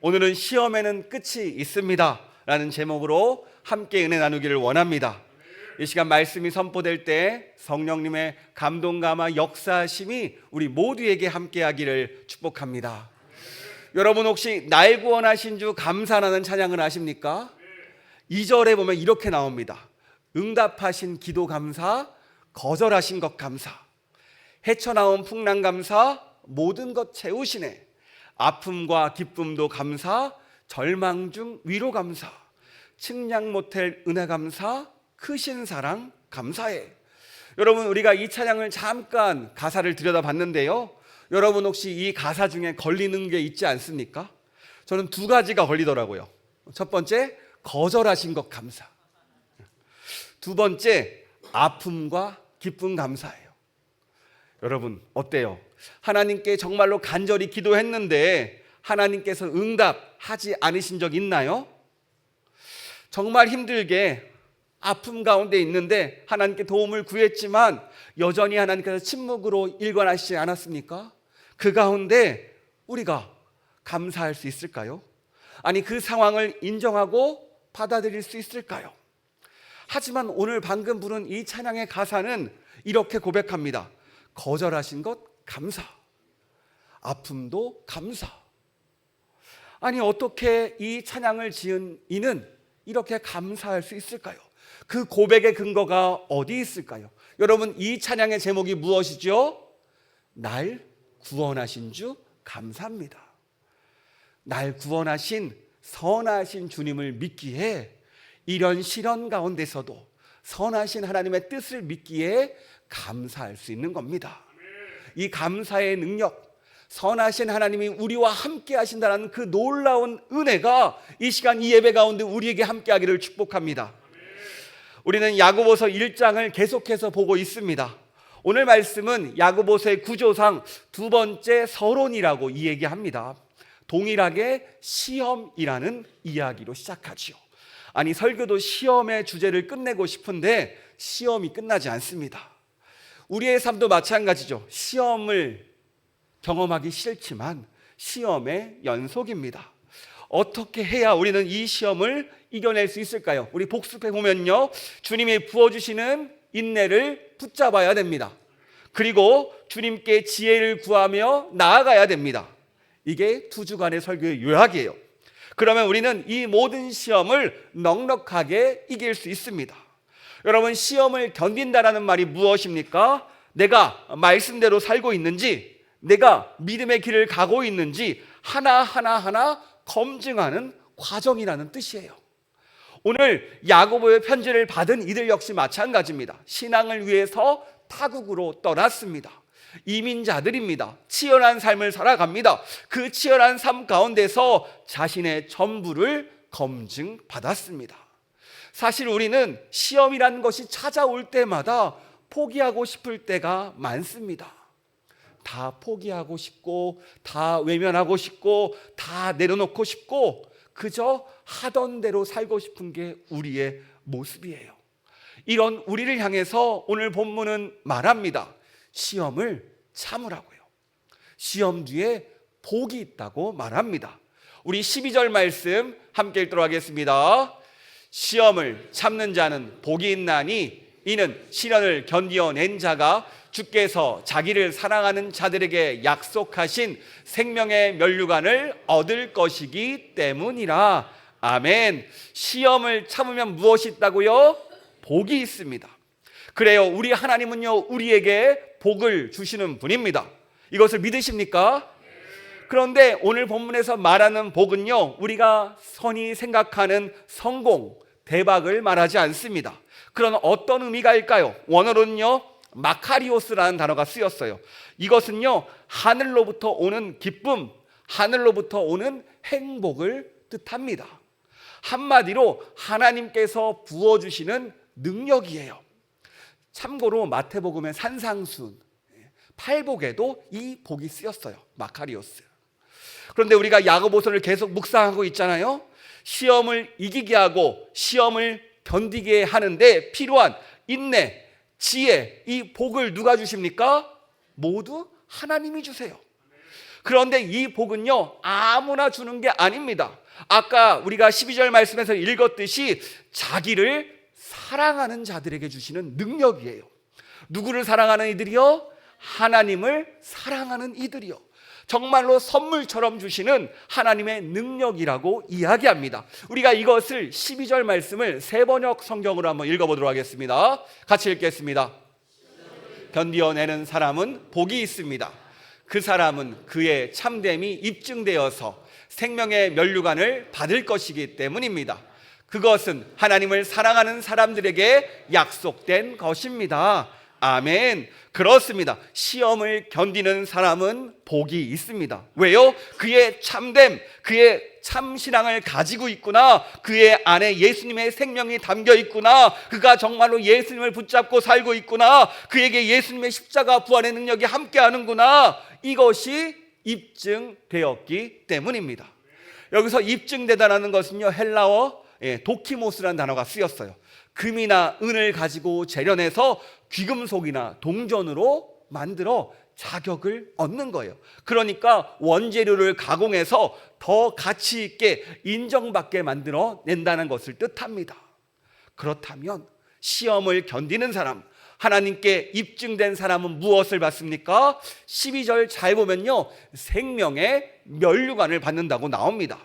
오늘은 시험에는 끝이 있습니다 라는 제목으로 함께 은혜 나누기를 원합니다. 이 시간 말씀이 선포될 때 성령님의 감동 감화 역사하심이 우리 모두에게 함께하기를 축복합니다. 여러분 혹시 날 구원하신 주 감사하는 찬양을 아십니까? 2절에 보면 이렇게 나옵니다. 응답하신 기도 감사, 거절하신 것 감사, 헤쳐나온 풍랑 감사, 모든 것 채우시네. 아픔과 기쁨도 감사, 절망 중 위로 감사, 측량 못할 은혜 감사, 크신 사랑 감사해. 여러분, 우리가 이 찬양을 잠깐 가사를 들여다봤는데요, 여러분 혹시 이 가사 중에 걸리는 게 있지 않습니까? 저는 두 가지가 걸리더라고요. 첫 번째, 거절하신 것 감사. 두 번째, 아픔과 기쁨 감사예요. 여러분 어때요? 하나님께 정말로 간절히 기도했는데 하나님께서 응답하지 않으신 적 있나요? 정말 힘들게 아픔 가운데 있는데 하나님께 도움을 구했지만 여전히 하나님께서 침묵으로 일관하시지 않았습니까? 그 가운데 우리가 감사할 수 있을까요? 아니, 그 상황을 인정하고 받아들일 수 있을까요? 하지만 오늘 방금 부른 이 찬양의 가사는 이렇게 고백합니다. 거절하신 것 감사, 아픔도 감사. 아니, 어떻게 이 찬양을 지은 이는 이렇게 감사할 수 있을까요? 그 고백의 근거가 어디 있을까요? 여러분, 이 찬양의 제목이 무엇이죠? 날 구원하신 주 감사합니다. 날 구원하신 선하신 주님을 믿기에, 이런 시련 가운데서도 선하신 하나님의 뜻을 믿기에 감사할 수 있는 겁니다. 이 감사의 능력, 선하신 하나님이 우리와 함께 하신다는 그 놀라운 은혜가 이 시간 이 예배 가운데 우리에게 함께 하기를 축복합니다. 우리는 야고보서 1장을 계속해서 보고 있습니다. 오늘 말씀은 야고보서의 구조상 두 번째 서론이라고 이야기합니다. 동일하게 시험이라는 이야기로 시작하지요. 아니, 설교도 시험의 주제를 끝내고 싶은데 시험이 끝나지 않습니다. 우리의 삶도 마찬가지죠. 시험을 경험하기 싫지만 시험의 연속입니다. 어떻게 해야 우리는 이 시험을 이겨낼 수 있을까요? 우리 복습해 보면요, 주님이 부어주시는 인내를 붙잡아야 됩니다. 그리고 주님께 지혜를 구하며 나아가야 됩니다. 이게 두 주간의 설교의 요약이에요. 그러면 우리는 이 모든 시험을 넉넉하게 이길 수 있습니다. 여러분, 시험을 견딘다라는 말이 무엇입니까? 내가 말씀대로 살고 있는지, 내가 믿음의 길을 가고 있는지 하나하나 검증하는 과정이라는 뜻이에요. 오늘 야고보의 편지를 받은 이들 역시 마찬가지입니다. 신앙을 위해서 타국으로 떠났습니다. 이민자들입니다. 치열한 삶을 살아갑니다. 그 치열한 삶 가운데서 자신의 전부를 검증받았습니다. 사실 우리는 시험이라는 것이 찾아올 때마다 포기하고 싶을 때가 많습니다. 다 포기하고 싶고, 다 외면하고 싶고, 다 내려놓고 싶고, 그저 하던 대로 살고 싶은 게 우리의 모습이에요. 이런 우리를 향해서 오늘 본문은 말합니다. 시험을 참으라고요. 시험 뒤에 복이 있다고 말합니다. 우리 12절 말씀 함께 읽도록 하겠습니다. 시험을 참는 자는 복이 있나니 이는 시련을 견디어낸 자가 주께서 자기를 사랑하는 자들에게 약속하신 생명의 면류관을 얻을 것이기 때문이라. 아멘. 시험을 참으면 무엇이 있다고요? 복이 있습니다. 그래요, 우리 하나님은요, 우리에게 복을 주시는 분입니다. 이것을 믿으십니까? 그런데 오늘 본문에서 말하는 복은요, 우리가 선히 생각하는 성공, 대박을 말하지 않습니다. 그런 어떤 의미가일까요? 원어로는요, 마카리오스라는 단어가 쓰였어요. 이것은요, 하늘로부터 오는 기쁨, 하늘로부터 오는 행복을 뜻합니다. 한마디로 하나님께서 부어주시는 능력이에요. 참고로 마태복음의 산상순, 팔복에도 이 복이 쓰였어요. 마카리오스. 그런데 우리가 야고보서를 계속 묵상하고 있잖아요. 시험을 이기게 하고 시험을 견디게 하는데 필요한 인내, 지혜, 이 복을 누가 주십니까? 모두 하나님이 주세요. 그런데 이 복은요, 아무나 주는 게 아닙니다. 아까 우리가 12절 말씀에서 읽었듯이 자기를 사랑하는 자들에게 주시는 능력이에요. 누구를 사랑하는 이들이요? 하나님을 사랑하는 이들이요. 정말로 선물처럼 주시는 하나님의 능력이라고 이야기합니다. 우리가 이것을 12절 말씀을 세번역 성경으로 한번 읽어보도록 하겠습니다. 같이 읽겠습니다. 견디어내는 사람은 복이 있습니다. 그 사람은 그의 참됨이 입증되어서 생명의 면류관을 받을 것이기 때문입니다. 그것은 하나님을 사랑하는 사람들에게 약속된 것입니다. 아멘. 그렇습니다. 시험을 견디는 사람은 복이 있습니다. 왜요? 그의 참됨, 그의 참신앙을 가지고 있구나. 그의 안에 예수님의 생명이 담겨 있구나. 그가 정말로 예수님을 붙잡고 살고 있구나. 그에게 예수님의 십자가 부활의 능력이 함께하는구나. 이것이 입증되었기 때문입니다. 여기서 입증되다라는 것은요, 헬라어 도키모스라는 단어가 쓰였어요. 금이나 은을 가지고 재련해서 귀금속이나 동전으로 만들어 자격을 얻는 거예요. 그러니까 원재료를 가공해서 더 가치 있게 인정받게 만들어 낸다는 것을 뜻합니다. 그렇다면 시험을 견디는 사람, 하나님께 입증된 사람은 무엇을 받습니까? 12절 잘 보면요, 생명의 면류관을 받는다고 나옵니다.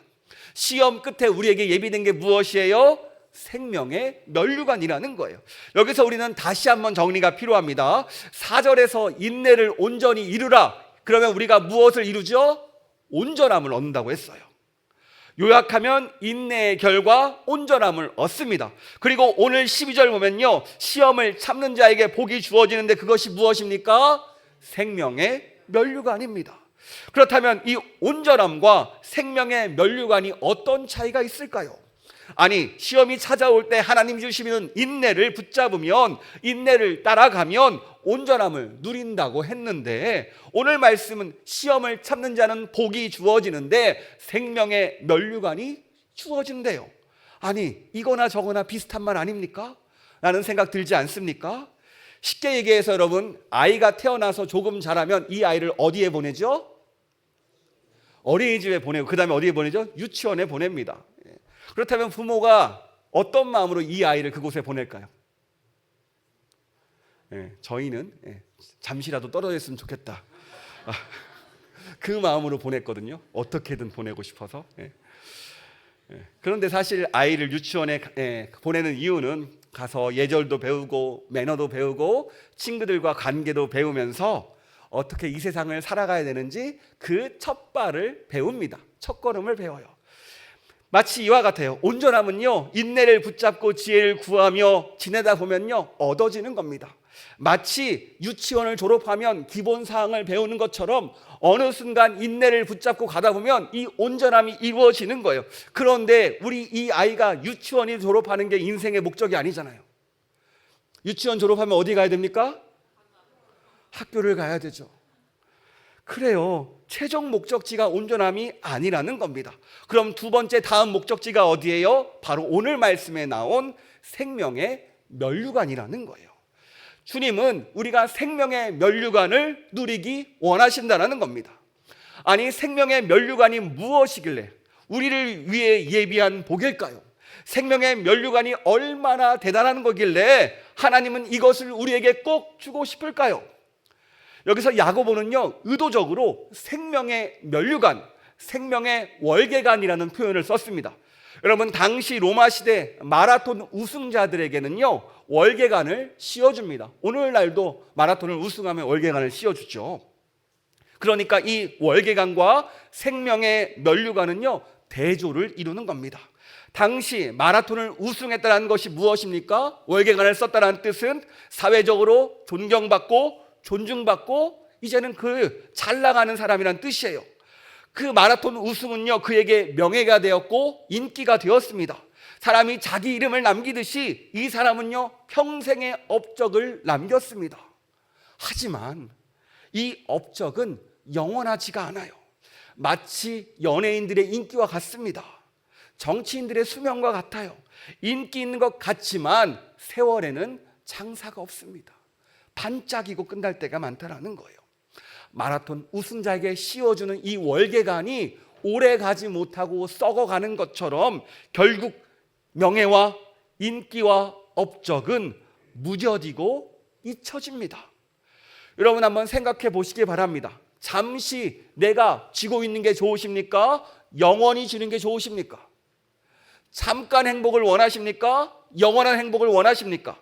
시험 끝에 우리에게 예비된 게 무엇이에요? 생명의 면류관이라는 거예요. 여기서 우리는 다시 한번 정리가 필요합니다. 4절에서 인내를 온전히 이루라. 그러면 우리가 무엇을 이루죠? 온전함을 얻는다고 했어요. 요약하면 인내의 결과 온전함을 얻습니다. 그리고 오늘 12절 보면요, 시험을 참는 자에게 복이 주어지는데 그것이 무엇입니까? 생명의 면류관입니다. 그렇다면 이 온전함과 생명의 면류관이 어떤 차이가 있을까요? 아니, 시험이 찾아올 때 하나님 주시는 인내를 붙잡으면, 인내를 따라가면 온전함을 누린다고 했는데, 오늘 말씀은 시험을 참는 자는 복이 주어지는데 생명의 면류관이 주어진대요. 아니, 이거나 저거나 비슷한 말 아닙니까? 라는 생각 들지 않습니까? 쉽게 얘기해서 여러분, 아이가 태어나서 조금 자라면 이 아이를 어디에 보내죠? 어린이집에 보내고, 그 다음에 어디에 보내죠? 유치원에 보냅니다. 그렇다면 부모가 어떤 마음으로 이 아이를 그곳에 보낼까요? 저희는 잠시라도 떨어졌으면 좋겠다, 그 마음으로 보냈거든요. 어떻게든 보내고 싶어서. 그런데 사실 아이를 유치원에 보내는 이유는 가서 예절도 배우고 매너도 배우고 친구들과 관계도 배우면서 어떻게 이 세상을 살아가야 되는지 그 첫 발을 배웁니다. 첫 걸음을 배워요. 마치 이와 같아요. 온전함은요, 인내를 붙잡고 지혜를 구하며 지내다 보면요, 얻어지는 겁니다. 마치 유치원을 졸업하면 기본 사항을 배우는 것처럼 어느 순간 인내를 붙잡고 가다 보면 이 온전함이 이루어지는 거예요. 그런데 우리 이 아이가 유치원을 졸업하는 게 인생의 목적이 아니잖아요. 유치원 졸업하면 어디 가야 됩니까? 학교를 가야 되죠. 그래요. 최종 목적지가 온전함이 아니라는 겁니다. 그럼 두 번째 다음 목적지가 어디예요? 바로 오늘 말씀에 나온 생명의 면류관이라는 거예요. 주님은 우리가 생명의 면류관을 누리기 원하신다는 겁니다. 아니, 생명의 면류관이 무엇이길래 우리를 위해 예비한 복일까요? 생명의 면류관이 얼마나 대단한 거길래 하나님은 이것을 우리에게 꼭 주고 싶을까요? 여기서 야고보는요, 의도적으로 생명의 면류관, 생명의 월계관이라는 표현을 썼습니다. 여러분, 당시 로마 시대 마라톤 우승자들에게는요, 월계관을 씌워줍니다. 오늘날도 마라톤을 우승하면 월계관을 씌워주죠. 그러니까 이 월계관과 생명의 면류관은요, 대조를 이루는 겁니다. 당시 마라톤을 우승했다는 것이 무엇입니까? 월계관을 썼다는 뜻은 사회적으로 존경받고 존중받고 이제는 그 잘 나가는 사람이란 뜻이에요. 그 마라톤 우승은요, 그에게 명예가 되었고 인기가 되었습니다. 사람이 자기 이름을 남기듯이 이 사람은요, 평생의 업적을 남겼습니다. 하지만 이 업적은 영원하지가 않아요. 마치 연예인들의 인기와 같습니다. 정치인들의 수명과 같아요. 인기 있는 것 같지만 세월에는 장사가 없습니다. 반짝이고 끝날 때가 많다라는 거예요. 마라톤 우승자에게 씌워주는 이 월계관이 오래 가지 못하고 썩어가는 것처럼 결국 명예와 인기와 업적은 무뎌지고 잊혀집니다. 여러분 한번 생각해 보시기 바랍니다. 잠시 내가 쥐고 있는 게 좋으십니까? 영원히 쥐는 게 좋으십니까? 잠깐 행복을 원하십니까? 영원한 행복을 원하십니까?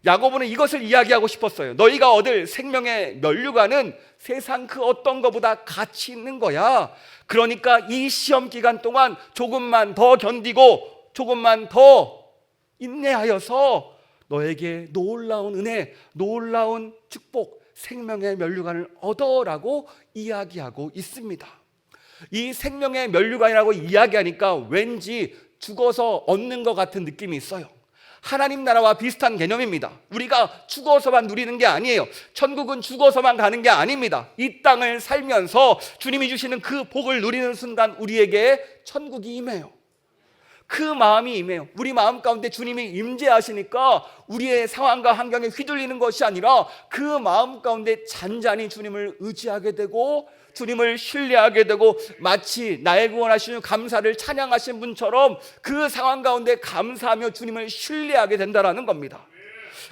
야고보는 이것을 이야기하고 싶었어요. 너희가 얻을 생명의 면류관은 세상 그 어떤 것보다 가치 있는 거야. 그러니까 이 시험 기간 동안 조금만 더 견디고 조금만 더 인내하여서 너에게 놀라운 은혜, 놀라운 축복, 생명의 면류관을 얻어라고 이야기하고 있습니다. 이 생명의 면류관이라고 이야기하니까 왠지 죽어서 얻는 것 같은 느낌이 있어요. 하나님 나라와 비슷한 개념입니다. 우리가 죽어서만 누리는 게 아니에요. 천국은 죽어서만 가는 게 아닙니다. 이 땅을 살면서 주님이 주시는 그 복을 누리는 순간 우리에게 천국이 임해요. 그 마음이 임해요. 우리 마음 가운데 주님이 임재하시니까 우리의 상황과 환경에 휘둘리는 것이 아니라 그 마음 가운데 잔잔히 주님을 의지하게 되고 주님을 신뢰하게 되고 마치 나의 구원하시는 감사를 찬양하신 분처럼 그 상황 가운데 감사하며 주님을 신뢰하게 된다는 겁니다.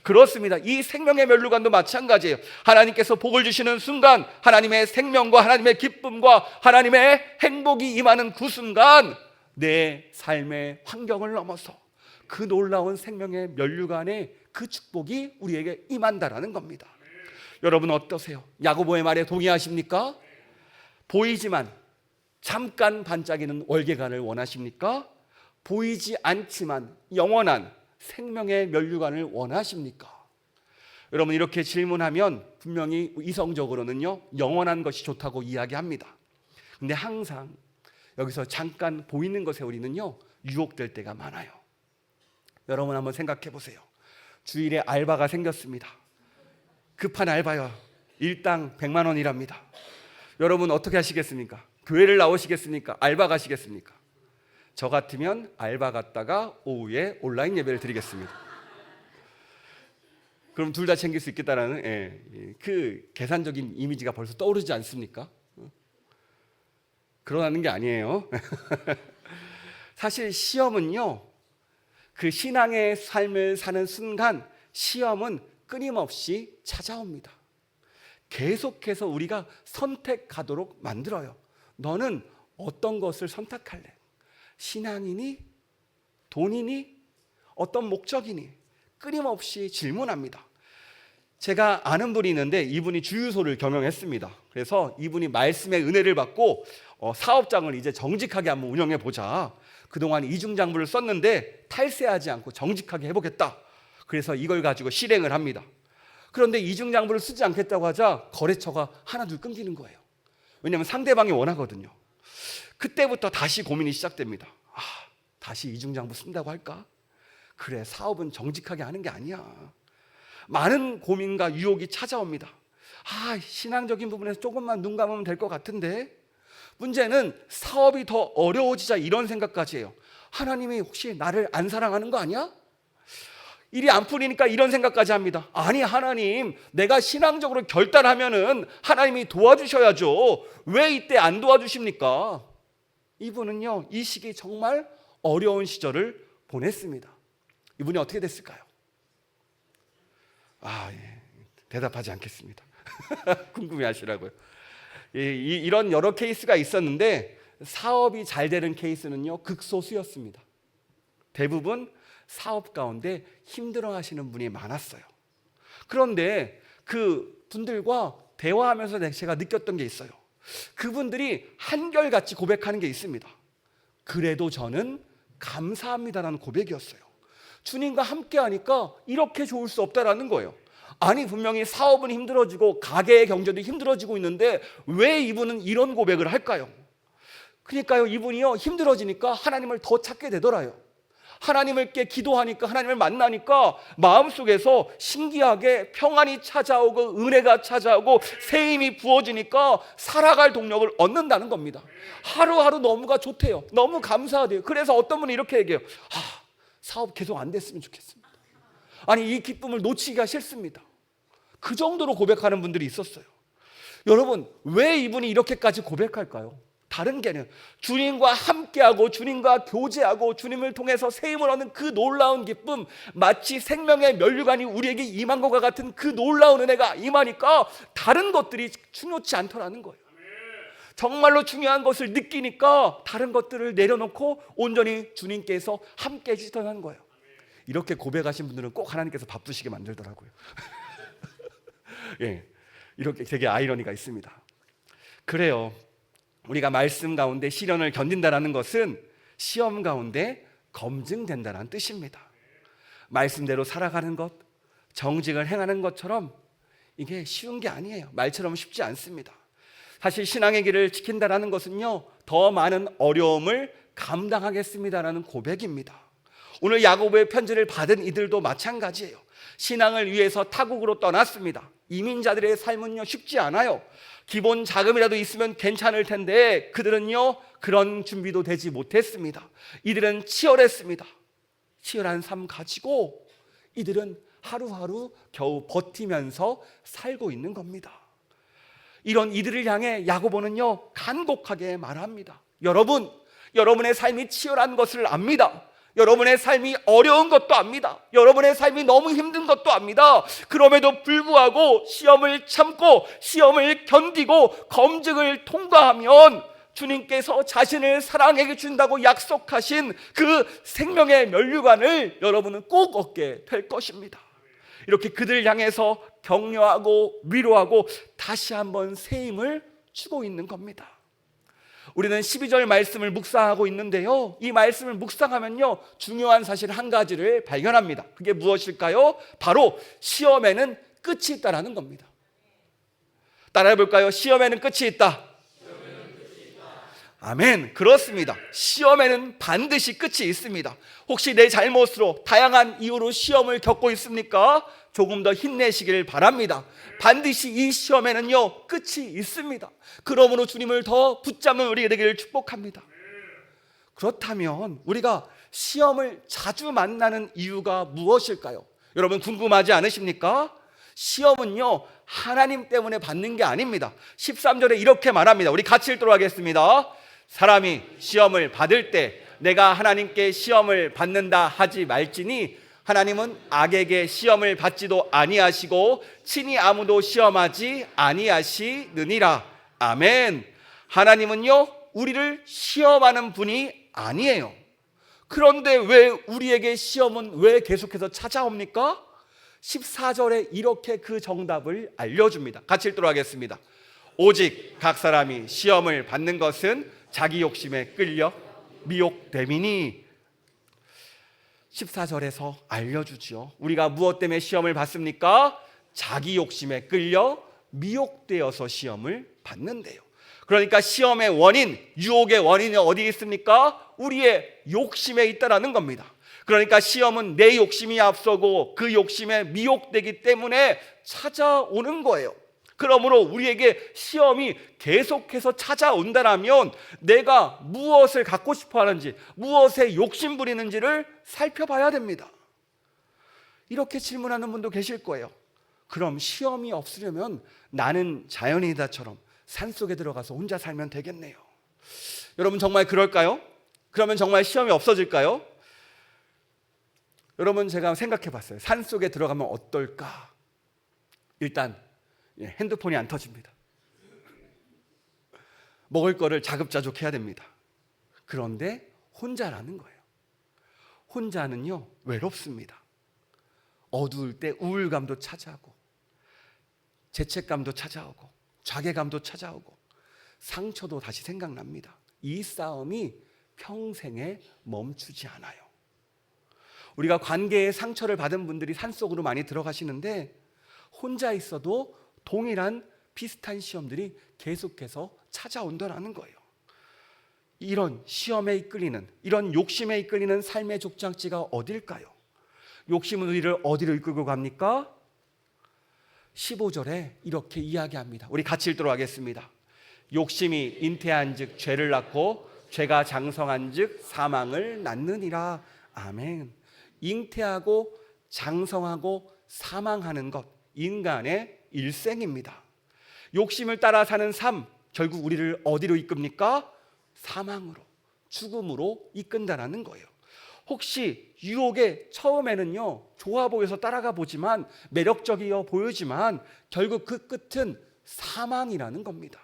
그렇습니다. 이 생명의 면류관도 마찬가지예요. 하나님께서 복을 주시는 순간 하나님의 생명과 하나님의 기쁨과 하나님의 행복이 임하는 그 순간 내 삶의 환경을 넘어서 그 놀라운 생명의 면류관의 그 축복이 우리에게 임한다라는 겁니다. 여러분 어떠세요? 야고보의 말에 동의하십니까? 보이지만 잠깐 반짝이는 월계관을 원하십니까? 보이지 않지만 영원한 생명의 면류관을 원하십니까? 여러분 이렇게 질문하면 분명히 이성적으로는요 영원한 것이 좋다고 이야기합니다. 근데 항상 여기서 잠깐 보이는 것에 우리는요 유혹될 때가 많아요. 여러분 한번 생각해 보세요. 주일에 알바가 생겼습니다. 급한 알바요. 일당 100만 원이랍니다. 여러분 어떻게 하시겠습니까? 교회를 나오시겠습니까? 알바 가시겠습니까? 저 같으면 알바 갔다가 오후에 온라인 예배를 드리겠습니다. 그럼 둘 다 챙길 수 있겠다라는 그 계산적인 이미지가 벌써 떠오르지 않습니까? 그러는 게 아니에요. 사실 시험은요 그 신앙의 삶을 사는 순간 시험은 끊임없이 찾아옵니다. 계속해서 우리가 선택하도록 만들어요. 너는 어떤 것을 선택할래? 신앙이니? 돈이니? 어떤 목적이니? 끊임없이 질문합니다. 제가 아는 분이 있는데 이분이 주유소를 경영했습니다. 그래서 이분이 말씀의 은혜를 받고 사업장을 이제 정직하게 한번 운영해 보자. 그동안 이중장부를 썼는데 탈세하지 않고 정직하게 해보겠다. 그래서 이걸 가지고 실행을 합니다. 그런데 이중장부를 쓰지 않겠다고 하자 거래처가 하나둘 끊기는 거예요. 왜냐하면 상대방이 원하거든요. 그때부터 다시 고민이 시작됩니다. 다시 이중장부 쓴다고 할까? 그래, 사업은 정직하게 하는 게 아니야. 많은 고민과 유혹이 찾아옵니다. 신앙적인 부분에서 조금만 눈 감으면 될 것 같은데 문제는 사업이 더 어려워지자 이런 생각까지 해요. 하나님이 혹시 나를 안 사랑하는 거 아니야? 일이 안 풀리니까 이런 생각까지 합니다. 아니 하나님, 내가 신앙적으로 결단하면은 하나님이 도와주셔야죠. 왜 이때 안 도와주십니까? 이분은요 이 시기 정말 어려운 시절을 보냈습니다. 이분이 어떻게 됐을까요? 대답하지 않겠습니다. 궁금해하시라고요. 이런 여러 케이스가 있었는데 사업이 잘 되는 케이스는요 극소수였습니다. 대부분 사업 가운데 힘들어하시는 분이 많았어요. 그런데 그 분들과 대화하면서 제가 느꼈던 게 있어요. 그분들이 한결같이 고백하는 게 있습니다. 그래도 저는 감사합니다라는 고백이었어요. 주님과 함께 하니까 이렇게 좋을 수 없다라는 거예요. 아니 분명히 사업은 힘들어지고 가게의 경제도 힘들어지고 있는데 왜 이분은 이런 고백을 할까요? 그러니까요 이분이요 힘들어지니까 하나님을 더 찾게 되더라요. 하나님께 기도하니까 하나님을 만나니까 마음속에서 신기하게 평안이 찾아오고 은혜가 찾아오고 새 힘이 부어지니까 살아갈 동력을 얻는다는 겁니다. 하루하루 너무가 좋대요. 너무 감사하대요. 그래서 어떤 분이 이렇게 얘기해요. 사업 계속 안 됐으면 좋겠습니다. 아니 이 기쁨을 놓치기가 싫습니다. 그 정도로 고백하는 분들이 있었어요. 여러분, 왜 이분이 이렇게까지 고백할까요? 다른 게 아니에요. 주님과 함께하고 주님과 교제하고 주님을 통해서 세임을 얻는 그 놀라운 기쁨, 마치 생명의 면류관이 우리에게 임한 것과 같은 그 놀라운 은혜가 임하니까 다른 것들이 중요치 않더라는 거예요. 정말로 중요한 것을 느끼니까 다른 것들을 내려놓고 온전히 주님께서 함께 해주시더라는 거예요. 이렇게 고백하신 분들은 꼭 하나님께서 바쁘시게 만들더라고요. 예, 이렇게 되게 아이러니가 있습니다. 그래요. 우리가 말씀 가운데 시련을 견딘다는 것은 시험 가운데 검증된다는 뜻입니다. 말씀대로 살아가는 것, 정직을 행하는 것처럼 이게 쉬운 게 아니에요. 말처럼 쉽지 않습니다. 사실 신앙의 길을 지킨다는 것은요, 더 많은 어려움을 감당하겠습니다라는 고백입니다. 오늘 야고보의 편지를 받은 이들도 마찬가지예요. 신앙을 위해서 타국으로 떠났습니다. 이민자들의 삶은요, 쉽지 않아요. 기본 자금이라도 있으면 괜찮을 텐데 그들은요, 그런 준비도 되지 못했습니다. 이들은 치열했습니다. 치열한 삶 가지고 이들은 하루하루 겨우 버티면서 살고 있는 겁니다. 이런 이들을 향해 야고보는요, 간곡하게 말합니다. 여러분, 여러분의 삶이 치열한 것을 압니다. 여러분의 삶이 어려운 것도 압니다. 여러분의 삶이 너무 힘든 것도 압니다. 그럼에도 불구하고 시험을 참고 시험을 견디고 검증을 통과하면 주님께서 자신을 사랑해 준다고 약속하신 그 생명의 면류관을 여러분은 꼭 얻게 될 것입니다. 이렇게 그들을 향해서 격려하고 위로하고 다시 한번 새 힘을 주고 있는 겁니다. 우리는 12절 말씀을 묵상하고 있는데요, 이 말씀을 묵상하면요, 중요한 사실 한 가지를 발견합니다. 그게 무엇일까요? 바로 시험에는 끝이 있다라는 겁니다. 따라해 볼까요? 시험에는 끝이 있다. 아멘. 그렇습니다. 시험에는 반드시 끝이 있습니다. 혹시 내 잘못으로 다양한 이유로 시험을 겪고 있습니까? 조금 더 힘내시길 바랍니다. 반드시 이 시험에는요, 끝이 있습니다. 그러므로 주님을 더 붙잡는 우리가 되기를 축복합니다. 그렇다면 우리가 시험을 자주 만나는 이유가 무엇일까요? 여러분 궁금하지 않으십니까? 시험은요, 하나님 때문에 받는 게 아닙니다. 13절에 이렇게 말합니다. 우리 같이 읽도록 하겠습니다. 사람이 시험을 받을 때 내가 하나님께 시험을 받는다 하지 말지니 하나님은 악에게 시험을 받지도 아니하시고 친히 아무도 시험하지 아니하시느니라. 아멘. 하나님은요, 우리를 시험하는 분이 아니에요. 그런데 왜 우리에게 시험은 왜 계속해서 찾아옵니까? 14절에 이렇게 그 정답을 알려줍니다. 같이 읽도록 하겠습니다. 오직 각 사람이 시험을 받는 것은 자기 욕심에 끌려 미혹됨이니. 14절에서 알려주죠. 우리가 무엇 때문에 시험을 받습니까? 자기 욕심에 끌려 미혹되어서 시험을 받는데요. 그러니까 시험의 원인, 유혹의 원인이 어디에 있습니까? 우리의 욕심에 있다라는 겁니다. 그러니까 시험은 내 욕심이 앞서고 그 욕심에 미혹되기 때문에 찾아오는 거예요. 그러므로 우리에게 시험이 계속해서 찾아온다라면 내가 무엇을 갖고 싶어 하는지, 무엇에 욕심 부리는지를 살펴봐야 됩니다. 이렇게 질문하는 분도 계실 거예요. 그럼 시험이 없으려면 나는 자연이다처럼 산속에 들어가서 혼자 살면 되겠네요. 여러분 정말 그럴까요? 그러면 정말 시험이 없어질까요? 여러분 제가 생각해 봤어요. 산속에 들어가면 어떨까? 일단 핸드폰이 안 터집니다. 먹을 거를 자급자족해야 됩니다. 그런데 혼자라는 거예요. 혼자는요, 외롭습니다. 어두울 때 우울감도 찾아오고 죄책감도 찾아오고 자괴감도 찾아오고 상처도 다시 생각납니다. 이 싸움이 평생에 멈추지 않아요. 우리가 관계에 상처를 받은 분들이 산속으로 많이 들어가시는데 혼자 있어도 동일한 비슷한 시험들이 계속해서 찾아온다는 거예요. 이런 시험에 이끌리는, 이런 욕심에 이끌리는 삶의 족장지가 어딜까요? 욕심은 우리를 어디로 이끌고 갑니까? 15절에 이렇게 이야기합니다. 우리 같이 읽도록 하겠습니다. 욕심이 잉태한 즉 죄를 낳고 죄가 장성한 즉 사망을 낳느니라. 아멘. 잉태하고 장성하고 사망하는 것, 인간의 일생입니다. 욕심을 따라 사는 삶, 결국 우리를 어디로 이끕니까? 사망으로, 죽음으로 이끈다라는 거예요. 혹시 유혹에 처음에는요 좋아 보여서 따라가 보지만, 매력적이어 보이지만 결국 그 끝은 사망이라는 겁니다.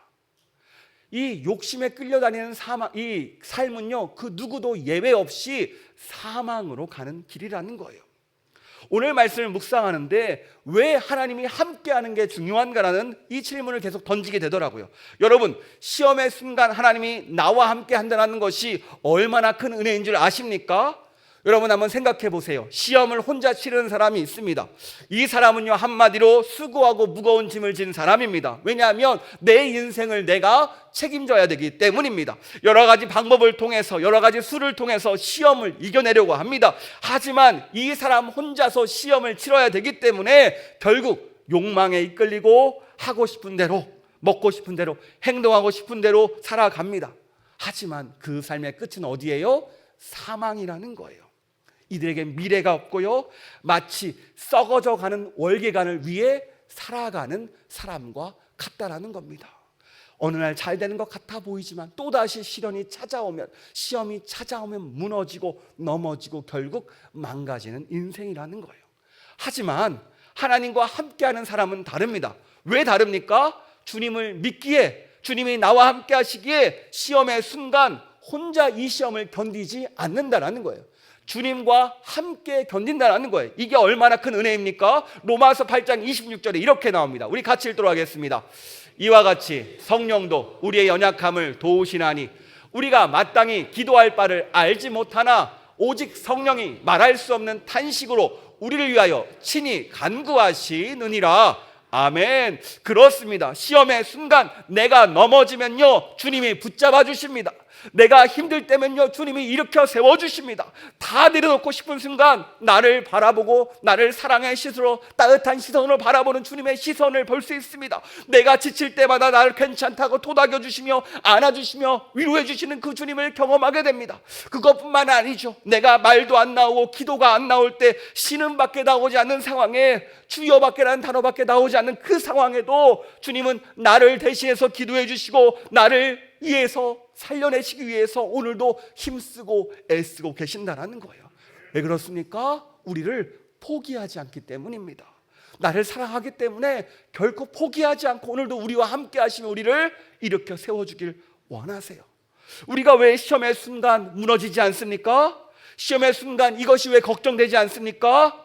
이 욕심에 끌려다니는 이 삶은요 그 누구도 예외 없이 사망으로 가는 길이라는 거예요. 오늘 말씀을 묵상하는데 왜 하나님이 함께하는 게 중요한가라는 이 질문을 계속 던지게 되더라고요. 여러분, 시험의 순간 하나님이 나와 함께 한다는 것이 얼마나 큰 은혜인 줄 아십니까? 여러분 한번 생각해 보세요. 시험을 혼자 치르는 사람이 있습니다. 이 사람은요 한마디로 수고하고 무거운 짐을 진 사람입니다. 왜냐하면 내 인생을 내가 책임져야 되기 때문입니다. 여러 가지 방법을 통해서, 여러 가지 수를 통해서 시험을 이겨내려고 합니다. 하지만 이 사람 혼자서 시험을 치러야 되기 때문에 결국 욕망에 이끌리고 하고 싶은 대로, 먹고 싶은 대로, 행동하고 싶은 대로 살아갑니다. 하지만 그 삶의 끝은 어디예요? 사망이라는 거예요. 이들에게 미래가 없고요, 마치 썩어져가는 월계관을 위해 살아가는 사람과 같다라는 겁니다. 어느 날 잘 되는 것 같아 보이지만 또다시 시련이 찾아오면, 시험이 찾아오면 무너지고 넘어지고 결국 망가지는 인생이라는 거예요. 하지만 하나님과 함께하는 사람은 다릅니다. 왜 다릅니까? 주님을 믿기에, 주님이 나와 함께 하시기에 시험의 순간 혼자 이 시험을 견디지 않는다라는 거예요. 주님과 함께 견딘다는 거예요. 이게 얼마나 큰 은혜입니까? 로마서 8장 26절에 이렇게 나옵니다. 우리 같이 읽도록 하겠습니다. 이와 같이 성령도 우리의 연약함을 도우시나니 우리가 마땅히 기도할 바를 알지 못하나 오직 성령이 말할 수 없는 탄식으로 우리를 위하여 친히 간구하시느니라. 아멘. 그렇습니다. 시험의 순간 내가 넘어지면요 주님이 붙잡아 주십니다. 내가 힘들 때면요 주님이 일으켜 세워주십니다. 다 내려놓고 싶은 순간 나를 바라보고 나를 사랑의 시선으로, 따뜻한 시선으로 바라보는 주님의 시선을 볼 수 있습니다. 내가 지칠 때마다 나를 괜찮다고 토닥여 주시며 안아주시며 위로해 주시는 그 주님을 경험하게 됩니다. 그것뿐만 아니죠. 내가 말도 안 나오고 기도가 안 나올 때, 신음밖에 나오지 않는 상황에, 주여밖에라는 단어밖에 나오지 않는 그 상황에도 주님은 나를 대신해서 기도해 주시고 나를 위해서, 살려내시기 위해서 오늘도 힘쓰고 애쓰고 계신다라는 거예요. 왜 그렇습니까? 우리를 포기하지 않기 때문입니다. 나를 사랑하기 때문에 결코 포기하지 않고 오늘도 우리와 함께 하시며 우리를 일으켜 세워주길 원하세요. 우리가 왜 시험의 순간 무너지지 않습니까? 시험의 순간 이것이 왜 걱정되지 않습니까?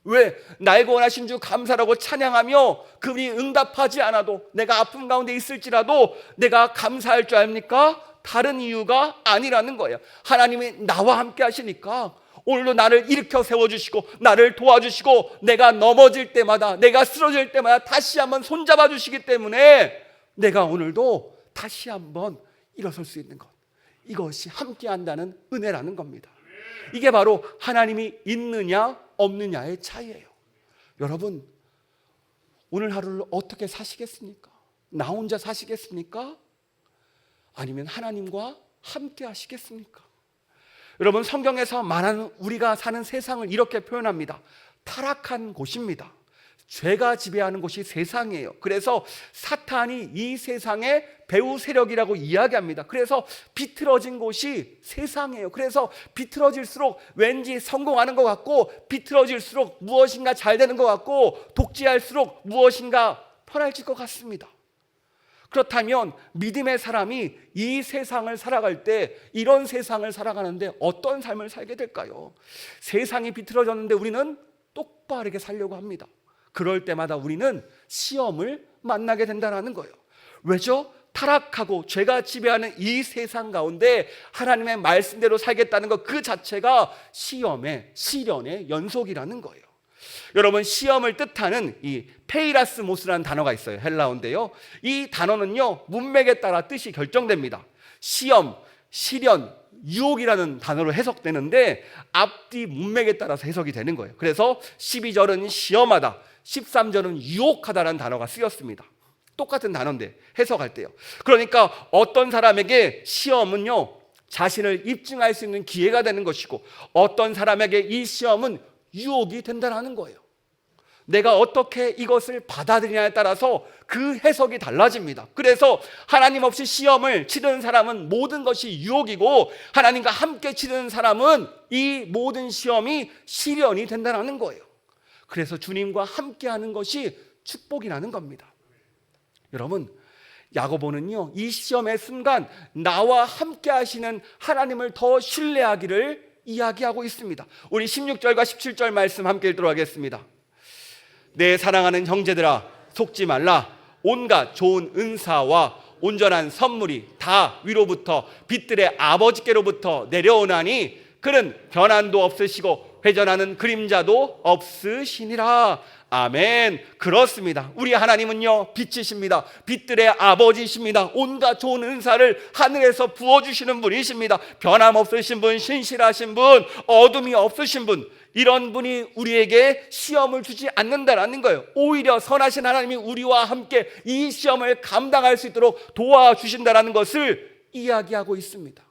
왜 날 구원하신 주 감사라고 찬양하며 그분이 응답하지 않아도, 내가 아픔 가운데 있을지라도 내가 감사할 줄 압니까? 다른 이유가 아니라는 거예요. 하나님이 나와 함께 하시니까 오늘도 나를 일으켜 세워주시고 나를 도와주시고 내가 넘어질 때마다, 내가 쓰러질 때마다 다시 한번 손잡아 주시기 때문에 내가 오늘도 다시 한번 일어설 수 있는 것, 이것이 함께 한다는 은혜라는 겁니다. 이게 바로 하나님이 있느냐 없느냐의 차이예요. 여러분, 오늘 하루를 어떻게 사시겠습니까? 나 혼자 사시겠습니까? 아니면 하나님과 함께 하시겠습니까? 여러분, 성경에서 말하는 우리가 사는 세상을 이렇게 표현합니다. 타락한 곳입니다. 죄가 지배하는 곳이 세상이에요. 그래서 사탄이 이 세상의 배후 세력이라고 이야기합니다. 그래서 비틀어진 곳이 세상이에요. 그래서 비틀어질수록 왠지 성공하는 것 같고, 비틀어질수록 무엇인가 잘 되는 것 같고, 독재할수록 무엇인가 편해질 것 같습니다. 그렇다면 믿음의 사람이 이 세상을 살아갈 때, 이런 세상을 살아가는데 어떤 삶을 살게 될까요? 세상이 비틀어졌는데 우리는 똑바르게 살려고 합니다. 그럴 때마다 우리는 시험을 만나게 된다는 거예요. 왜죠? 타락하고 죄가 지배하는 이 세상 가운데 하나님의 말씀대로 살겠다는 것 그 자체가 시험의, 시련의 연속이라는 거예요. 여러분, 시험을 뜻하는 이 페이라스모스라는 단어가 있어요. 헬라어인데요, 이 단어는요 문맥에 따라 뜻이 결정됩니다. 시험, 시련, 유혹이라는 단어로 해석되는데 앞뒤 문맥에 따라서 해석이 되는 거예요. 그래서 12절은 시험하다, 13절은 유혹하다라는 단어가 쓰였습니다. 똑같은 단어인데 해석할 때요. 그러니까 어떤 사람에게 시험은요 자신을 입증할 수 있는 기회가 되는 것이고, 어떤 사람에게 이 시험은 유혹이 된다는 거예요. 내가 어떻게 이것을 받아들이냐에 따라서 그 해석이 달라집니다. 그래서 하나님 없이 시험을 치르는 사람은 모든 것이 유혹이고, 하나님과 함께 치르는 사람은 이 모든 시험이 시련이 된다는 거예요. 그래서 주님과 함께하는 것이 축복이라는 겁니다. 여러분, 야고보는요, 이 시험의 순간 나와 함께 하시는 하나님을 더 신뢰하기를 이야기하고 있습니다. 우리 16절과 17절 말씀 함께 읽도록 하겠습니다. 내 사랑하는 형제들아, 속지 말라. 온갖 좋은 은사와 온전한 선물이 다 위로부터 빛들의 아버지께로부터 내려오나니 그는 변함도 없으시고 회전하는 그림자도 없으시니라. 아멘. 그렇습니다. 우리 하나님은요, 빛이십니다. 빛들의 아버지십니다. 온갖 좋은 은사를 하늘에서 부어주시는 분이십니다. 변함없으신 분, 신실하신 분, 어둠이 없으신 분, 이런 분이 우리에게 시험을 주지 않는다라는 거예요. 오히려 선하신 하나님이 우리와 함께 이 시험을 감당할 수 있도록 도와주신다라는 것을 이야기하고 있습니다.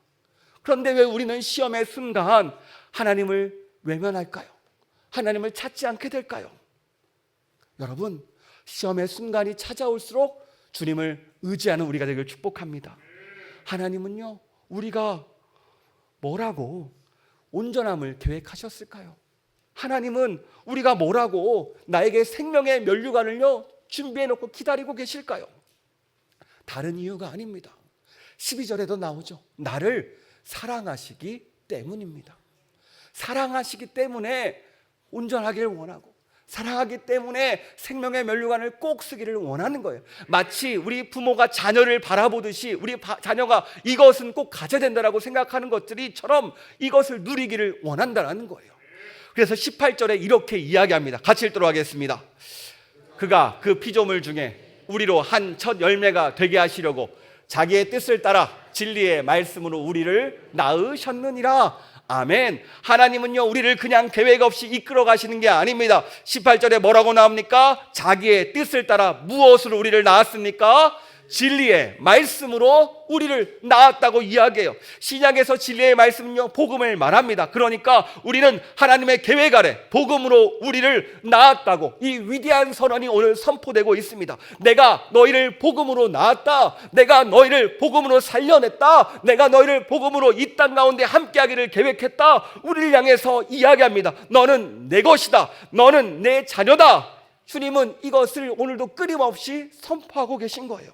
그런데 왜 우리는 시험의 순간 하나님을 외면할까요? 하나님을 찾지 않게 될까요? 여러분, 시험의 순간이 찾아올수록 주님을 의지하는 우리가 되길 축복합니다. 하나님은요, 우리가 뭐라고 온전함을 계획하셨을까요? 하나님은 우리가 뭐라고 나에게 생명의 면류관을요 준비해놓고 기다리고 계실까요? 다른 이유가 아닙니다. 12절에도 나오죠. 나를 사랑하시기 때문입니다. 사랑하시기 때문에 온전하기를 원하고, 사랑하기 때문에 생명의 면류관을 꼭 쓰기를 원하는 거예요. 마치 우리 부모가 자녀를 바라보듯이 우리 자녀가 이것은 꼭 가져야 된다고 생각하는 것들이처럼 이것을 누리기를 원한다는 거예요. 그래서 18절에 이렇게 이야기합니다. 같이 읽도록 하겠습니다. 그가 그 피조물 중에 우리로 한 첫 열매가 되게 하시려고 자기의 뜻을 따라 진리의 말씀으로 우리를 낳으셨느니라. 아멘. 하나님은요, 우리를 그냥 계획 없이 이끌어 가시는 게 아닙니다. 18절에 뭐라고 나옵니까? 자기의 뜻을 따라 무엇으로 우리를 낳았습니까? 진리의 말씀으로 우리를 낳았다고 이야기해요. 신약에서 진리의 말씀은요, 복음을 말합니다. 그러니까 우리는 하나님의 계획 아래 복음으로 우리를 낳았다고 이 위대한 선언이 오늘 선포되고 있습니다. 내가 너희를 복음으로 낳았다. 내가 너희를 복음으로 살려냈다. 내가 너희를 복음으로 이 땅 가운데 함께하기를 계획했다. 우리를 향해서 이야기합니다. 너는 내 것이다. 너는 내 자녀다. 주님은 이것을 오늘도 끊임없이 선포하고 계신 거예요.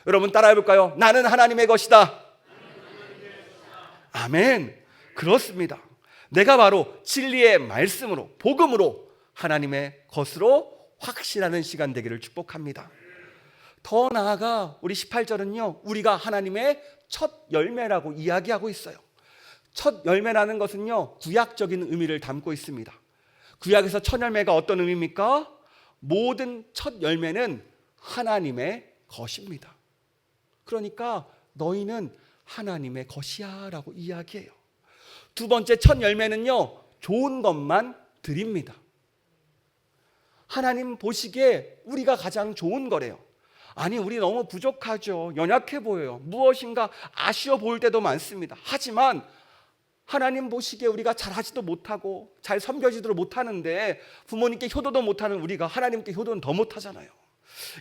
여러분 따라해 볼까요? 나는 하나님의 것이다. 아멘. 그렇습니다. 내가 바로 진리의 말씀으로, 복음으로 하나님의 것으로 확신하는 시간 되기를 축복합니다. 더 나아가 우리 18절은요, 우리가 하나님의 첫 열매라고 이야기하고 있어요. 첫 열매라는 것은요, 구약적인 의미를 담고 있습니다. 구약에서 첫 열매가 어떤 의미입니까? 모든 첫 열매는 하나님의 것입니다. 그러니까 너희는 하나님의 것이야 라고 이야기해요. 두 번째 첫 열매는요, 좋은 것만 드립니다. 하나님 보시기에 우리가 가장 좋은 거래요. 아니, 우리 너무 부족하죠. 연약해 보여요. 무엇인가 아쉬워 보일 때도 많습니다. 하지만 하나님 보시기에 우리가 잘하지도 못하고 잘 섬겨지도록 못하는데, 부모님께 효도도 못하는 우리가 하나님께 효도는 더 못하잖아요.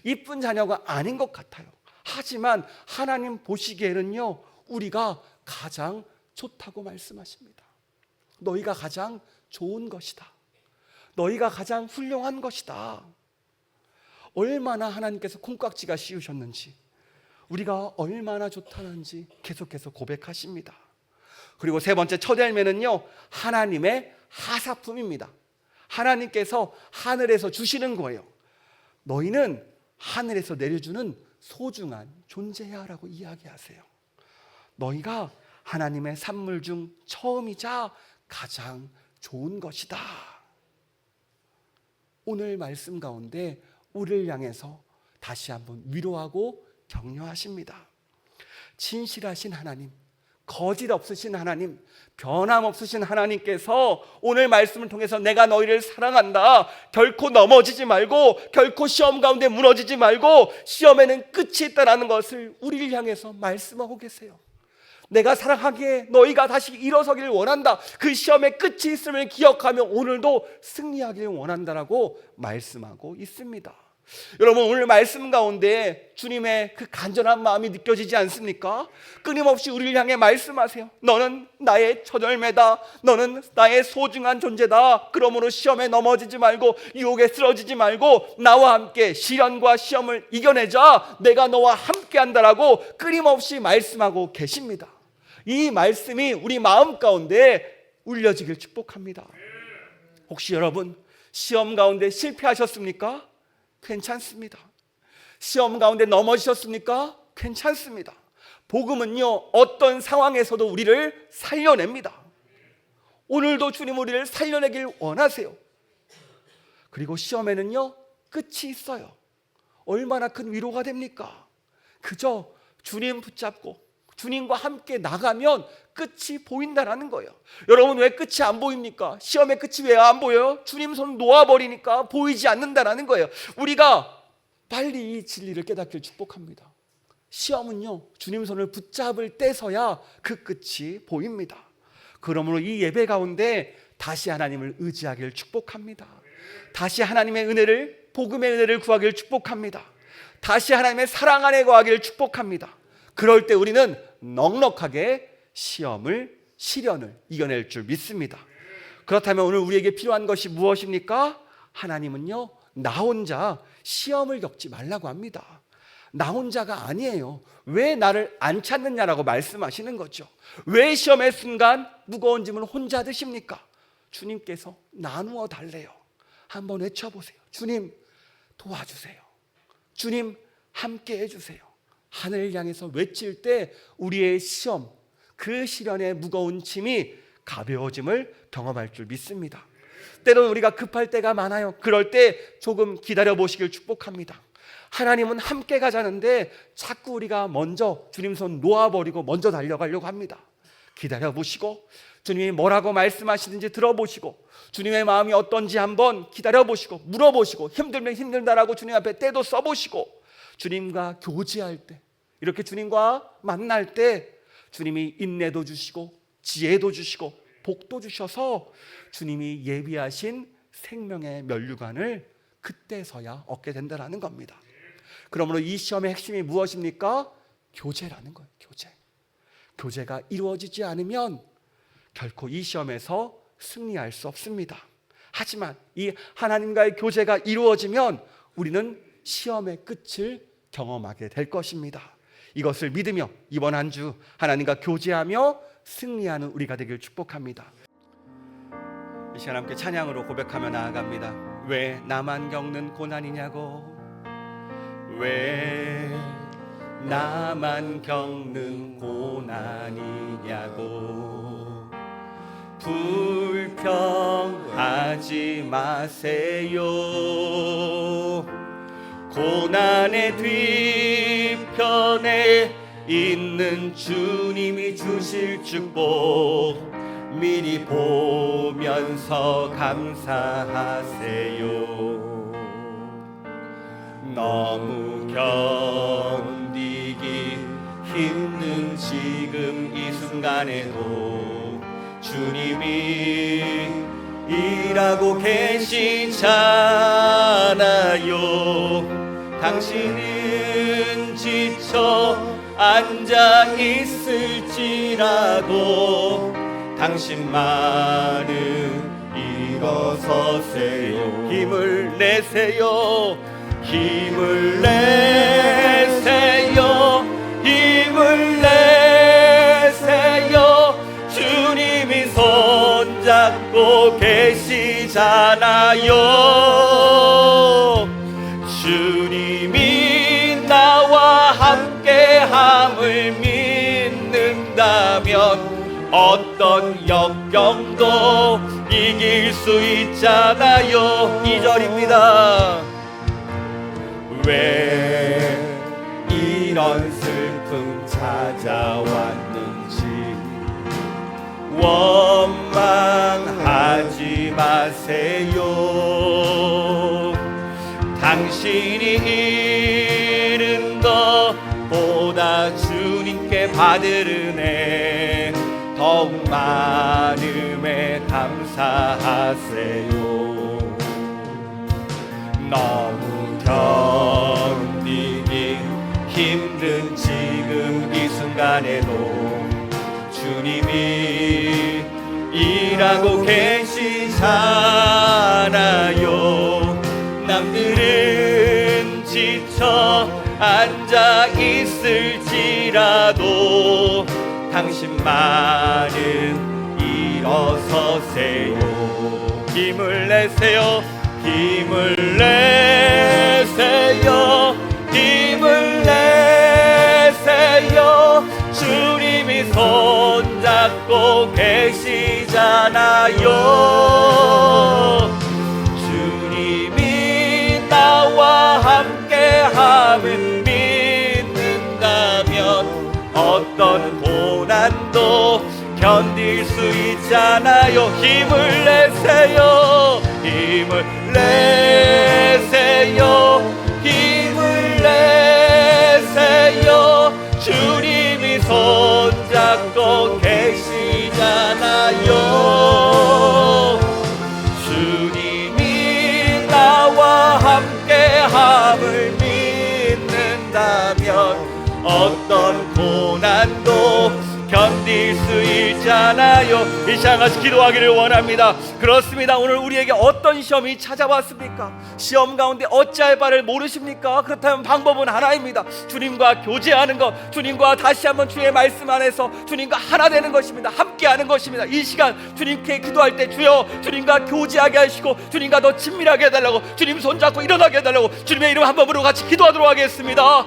이쁜 자녀가 아닌 것 같아요. 하지만 하나님 보시기에는요, 우리가 가장 좋다고 말씀하십니다. 너희가 가장 좋은 것이다. 너희가 가장 훌륭한 것이다. 얼마나 하나님께서 콩깍지가 씌우셨는지, 우리가 얼마나 좋다는지 계속해서 고백하십니다. 그리고 세 번째 첫 열매는요, 하나님의 하사품입니다. 하나님께서 하늘에서 주시는 거예요. 너희는 하늘에서 내려주는 소중한 존재야 라고 이야기하세요. 너희가 하나님의 산물 중 처음이자 가장 좋은 것이다. 오늘 말씀 가운데 우리를 향해서 다시 한번 위로하고 격려하십니다. 진실하신 하나님, 거짓 없으신 하나님, 변함 없으신 하나님께서 오늘 말씀을 통해서 내가 너희를 사랑한다, 결코 넘어지지 말고 결코 시험 가운데 무너지지 말고 시험에는 끝이 있다라는 것을 우리를 향해서 말씀하고 계세요. 내가 사랑하기에 너희가 다시 일어서기를 원한다. 그 시험의 끝이 있음을 기억하며 오늘도 승리하기를 원한다라고 말씀하고 있습니다. 여러분, 오늘 말씀 가운데 주님의 그 간절한 마음이 느껴지지 않습니까? 끊임없이 우리를 향해 말씀하세요. 너는 나의 처절매다. 너는 나의 소중한 존재다. 그러므로 시험에 넘어지지 말고 유혹에 쓰러지지 말고 나와 함께 시련과 시험을 이겨내자. 내가 너와 함께 한다라고 끊임없이 말씀하고 계십니다. 이 말씀이 우리 마음 가운데 울려지길 축복합니다. 혹시 여러분 시험 가운데 실패하셨습니까? 괜찮습니다. 시험 가운데 넘어지셨습니까? 괜찮습니다. 복음은요, 어떤 상황에서도 우리를 살려냅니다. 오늘도 주님 우리를 살려내길 원하세요. 그리고 시험에는요, 끝이 있어요. 얼마나 큰 위로가 됩니까? 그저 주님 붙잡고 주님과 함께 나가면 끝이 보인다라는 거예요. 여러분, 왜 끝이 안 보입니까? 시험의 끝이 왜 안 보여요? 주님 손 놓아버리니까 보이지 않는다라는 거예요. 우리가 빨리 이 진리를 깨닫길 축복합니다. 시험은요, 주님 손을 붙잡을 때서야 그 끝이 보입니다. 그러므로 이 예배 가운데 다시 하나님을 의지하길 축복합니다. 다시 하나님의 은혜를, 복음의 은혜를 구하길 축복합니다. 다시 하나님의 사랑 안에 거하길 축복합니다. 그럴 때 우리는 넉넉하게 시련을 이겨낼 줄 믿습니다. 그렇다면 오늘 우리에게 필요한 것이 무엇입니까? 하나님은요, 나 혼자 시험을 겪지 말라고 합니다. 나 혼자가 아니에요. 왜 나를 안 찾느냐라고 말씀하시는 거죠. 왜 시험의 순간 무거운 짐을 혼자 드십니까? 주님께서 나누어 달래요. 한번 외쳐보세요. 주님 도와주세요. 주님 함께 해주세요. 하늘을 향해서 외칠 때 우리의 시험, 그 시련의 무거운 짐이 가벼워짐을 경험할 줄 믿습니다. 때로는 우리가 급할 때가 많아요. 그럴 때 조금 기다려 보시길 축복합니다. 하나님은 함께 가자는데 자꾸 우리가 먼저 주님 손 놓아버리고 먼저 달려가려고 합니다. 기다려 보시고 주님이 뭐라고 말씀하시는지 들어보시고 주님의 마음이 어떤지 한번 기다려 보시고 물어보시고 힘들면 힘들다라고 주님 앞에 때도 써보시고 주님과 교제할 때, 이렇게 주님과 만날 때 주님이 인내도 주시고 지혜도 주시고 복도 주셔서 주님이 예비하신 생명의 면류관을 그때서야 얻게 된다는 겁니다. 그러므로 이 시험의 핵심이 무엇입니까? 교제라는 거예요. 교제가 이루어지지 않으면 결코 이 시험에서 승리할 수 없습니다. 하지만 이 하나님과의 교제가 이루어지면 우리는 시험의 끝을 경험하게 될 것입니다. 이것을 믿으며 이번 한 주 하나님과 교제하며 승리하는 우리가 되길 축복합니다. 이 시간 함께 찬양으로 고백하며 나아갑니다. 왜 나만 겪는 고난이냐고, 왜 나만 겪는 고난이냐고, 불평하지 마세요. 고난의 뒤편에 있는 주님이 주실 축복 미리 보면서 감사하세요. 너무 견디기 힘든 지금 이 순간에도 주님이 일하고 계시잖아요. 당신은 지쳐 앉아 있을지라도 당신만은 일어서세요. 힘을 내세요. 힘을 내세요. 힘을 내세요. 주님이 손잡고 계시잖아요. 주님이 나와 함께함을 믿는다면 어떤 역경도 이길 수 있잖아요. 2절입니다. 왜 이런 슬픔 찾아왔는지 원망하지 마세요. 당신이 잃은 것보다 주님께 함께 받으르네. 더욱 많음에 감사하세요. 너무 견디기 힘든 지금 이 순간에도 주님이 일하고 계시잖아요. 남들은 지쳐 앉아 있을지라도 당신만은 일어서세요. 힘을 내세요. 힘을 내세요. 힘을 내세요. 주님이 손잡고 계시잖아요. 주님이 나와 함께함을 믿는다면 어떤 고난도 견딜 수 있잖아요. 힘을 내세요. 힘을 내세요. 힘을 내세요. 주님이 손잡고 계시잖아요. 주님이 나와 함께함을 믿는다면 어떤 고난도 견딜 수 있잖아요. 이 시간 같이 기도하기를 원합니다. 그렇습니다. 오늘 우리에게 어떤 시험이 찾아왔습니까? 시험 가운데 어찌할 바를 모르십니까? 그렇다면 방법은 하나입니다. 주님과 교제하는 것, 주님과 다시 한번 주의 말씀 안에서 주님과 하나 되는 것입니다. 함께하는 것입니다. 이 시간 주님께 기도할 때 주여 주님과 교제하게 하시고 주님과 더 친밀하게 해달라고, 주님 손잡고 일어나게 해달라고 주님의 이름 한 번으로 같이 기도하도록 하겠습니다.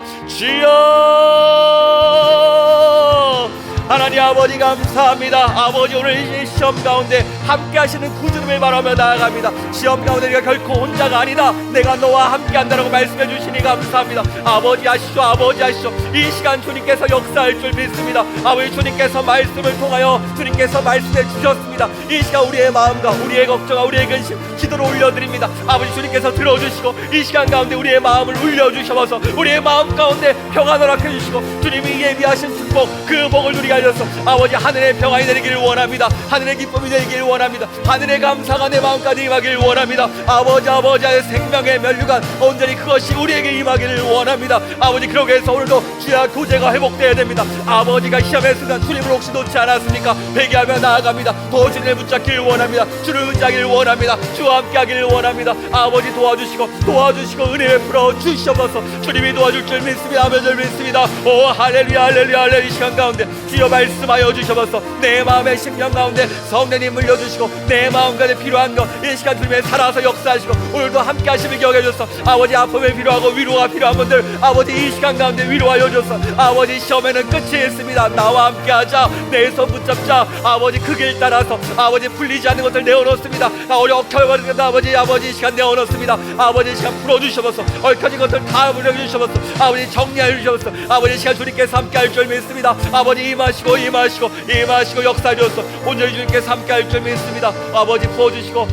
주여 하나님 아버지 감사합니다. 아버지 오늘 이 시험 가운데 함께 하시는 구주님을 바라며 나아갑니다. 시험 가운데 내가 결코 혼자가 아니다, 내가 너와 함께 한다라고 말씀해 주시니 감사합니다. 아버지 아시죠? 아버지 아시죠? 이 시간 주님께서 역사할 줄 믿습니다. 아버지 주님께서 말씀을 통하여 주님께서 말씀해 주셨습니다. 이 시간 우리의 마음과 우리의 걱정과 우리의 근심 기도로 올려드립니다. 아버지 주님께서 들어주시고 이 시간 가운데 우리의 마음을 울려주셔서 우리의 마음 가운데 평안을 허락해 주시고 주님이 예비하신 축복 그 복을 누리게 하셔서 아버지 하늘의 평안이 내리기를 원합니다. 하늘의 기쁨이 내리기를 원합니다. 하늘의 감사가 내 마음까지 임하기를 원합니다. 아버지의 생명의 면류관 온전히 그것이 우리에게 임하기를 원합니다. 아버지 그러기 위해서 오늘도 주야 교제가 회복되어야 됩니다. 아버지가 시험의 순간 주님을 혹시 놓지 않았습니까? 회개하며 나아갑니다. 더 주님을 붙잡기를 원합니다. 주를 의지하기를 원합니다. 주와 함께하기를 원합니다. 아버지 도와주시고 은혜를 풀어 주시옵소서. 주님이 도와줄 줄 믿습니다. 아멘 줄 믿습니다. 오 할렐루야 할렐루야 할렐루야. 이 시간 가운데 주여 말씀하여 주셔서 내 마음의 심령 가운데 성령님 물려주시고 내 마음 가운데 필요한 것 이 시간 주님의 살아서 역사하시고 오늘도 함께 하심을 기억해 주셔서 아버지 아픔이 필요하고 위로가 필요한 분들 아버지 이 시간 가운데 위로하여 주셔서 아버지 시험에는 끝이 있습니다. 나와 함께 하자. 내 손 붙잡자. 아버지 그 길 따라서 아버지 풀리지 않는 것들 내어놓습니다. 얽혀버린 것 아버지 이 시간 내어놓습니다. 아버지 이 시간 풀어주셔서 얽혀진 것들 다 물려주셔서 아버지 정리하여 주셔서 아버지 이 시간 주님께서 함께 할 줄 믿습니다. 아버지 임하시고 역사해 주셔서 온전히 주님께서 함께 할 줄 믿습니다. 아버지 부어주시고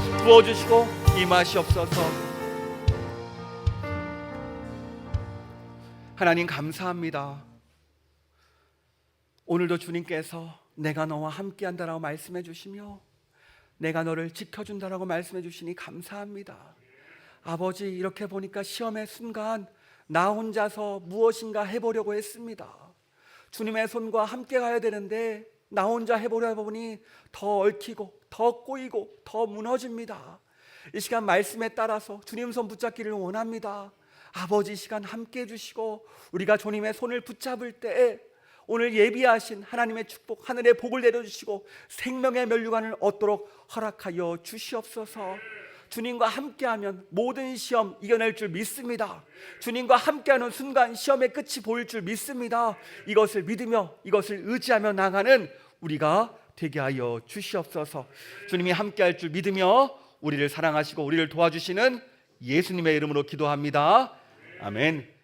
임하시옵소서. 하나님 감사합니다. 오늘도 주님께서 내가 너와 함께한다라고 말씀해 주시며 내가 너를 지켜준다라고 말씀해 주시니 감사합니다. 아버지 이렇게 보니까 시험의 순간 나 혼자서 무엇인가 해보려고 했습니다. 주님의 손과 함께 가야 되는데 나 혼자 해보려 보니 더 얽히고 더 꼬이고 더 무너집니다. 이 시간 말씀에 따라서 주님 손 붙잡기를 원합니다. 아버지 이 시간 함께 해주시고 우리가 주님의 손을 붙잡을 때 오늘 예비하신 하나님의 축복 하늘의 복을 내려주시고 생명의 면류관을 얻도록 허락하여 주시옵소서. 주님과 함께하면 모든 시험 이겨낼 줄 믿습니다. 주님과 함께하는 순간 시험의 끝이 보일 줄 믿습니다. 이것을 믿으며 이것을 의지하며 나가는 우리가 되게 하여 주시옵소서. 주님이 함께할 줄 믿으며 우리를 사랑하시고 우리를 도와주시는 예수님의 이름으로 기도합니다. 아멘.